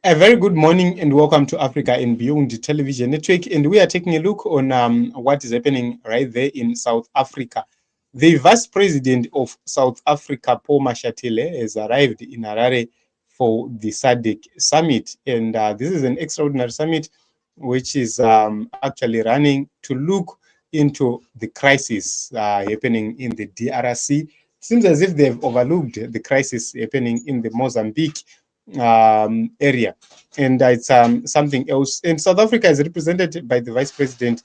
A very good morning and welcome to Africa and Beyond Television Network. And we are taking a look on what is happening right there in South Africa. The Vice President of South Africa, Paul Mashatile, has arrived in Harare for the SADC summit. And this is an extraordinary summit which is actually running to look into the crisis happening in the DRC. It seems as if they've overlooked the crisis happening in the Mozambique area, and it's something else. And South Africa is represented by the Vice President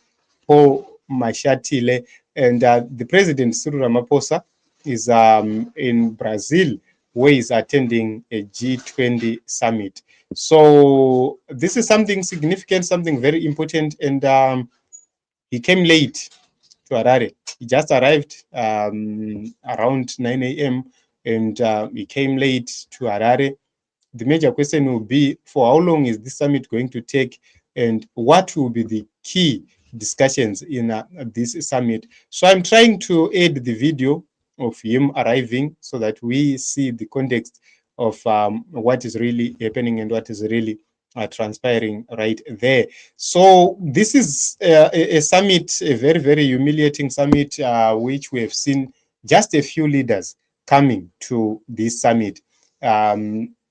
Paul Mashatile, and the President Cyril Ramaphosa is in Brazil, where he's attending a G20 summit. So this is something significant, something very important, and he came late to Harare. He just arrived around 9 a.m. and he came late to Harare. The major question will be, for how long is this summit going to take, and what will be the key discussions in this summit? So I'm trying to add the video of him arriving so that we see the context of what is really happening and what is really transpiring right there. So this is a summit, a very, very humiliating summit, which we have seen just a few leaders coming to this summit.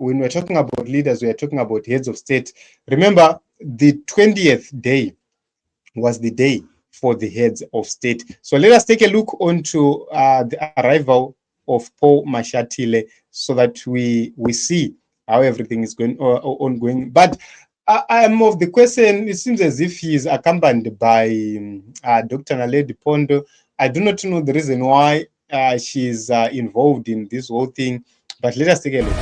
When we're talking about leaders, we are talking about heads of state. Remember, the 20th day was the day for the heads of state. So let us take a look onto the arrival of Paul Mashatile so that we see how everything is going ongoing. But I am of the question, it seems as if he is accompanied by Dr. Naledi Pondo. I do not know the reason why she is involved in this whole thing, but let us take a look.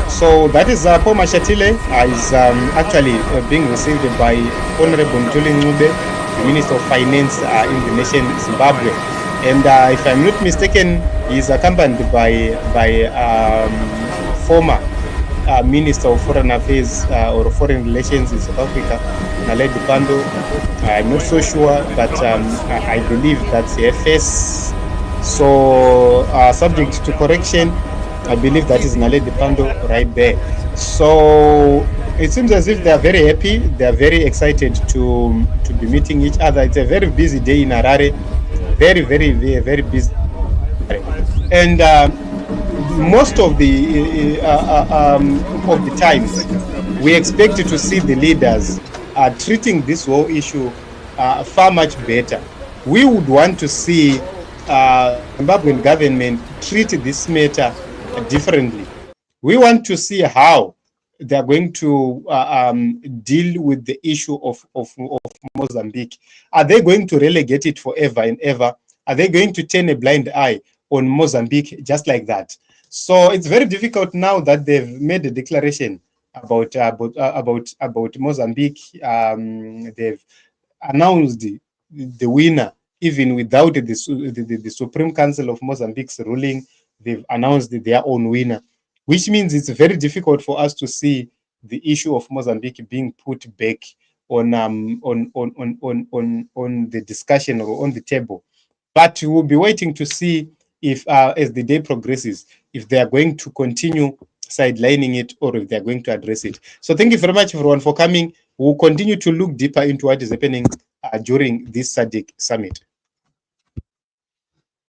So that is Paul Mashatile is actually being received by Honorable Ntuli Ncube, the Minister of Finance in the nation Zimbabwe. And if I'm not mistaken, he's accompanied by former Minister of Foreign Affairs or Foreign Relations in South Africa, Naledi Pondo. I'm not so sure, but I believe that's the FS. So subject to correction, I believe that is Naledi Pondo right there. So it seems as if they are very happy. They are very excited to be meeting each other. It's a very busy day in Harare. Very, very, very, very busy. And most of the times, we expect to see the leaders treating this whole issue far much better. We would want to see Zimbabwean government treat this matter differently. We want to see how they are going to deal with the issue of Mozambique. Are they going to relegate it forever and ever? Are they going to turn a blind eye on Mozambique just like that? So it's very difficult now that they've made a declaration about Mozambique. They've announced the winner, even without the Supreme Council of Mozambique's ruling. They've announced their own winner, which means it's very difficult for us to see the issue of Mozambique being put back on the discussion or on the table. But we will be waiting to see if, as the day progresses, if they are going to continue sidelining it or if they are going to address it. So thank you very much, everyone, for coming. We'll continue to look deeper into what is happening during this SADC summit.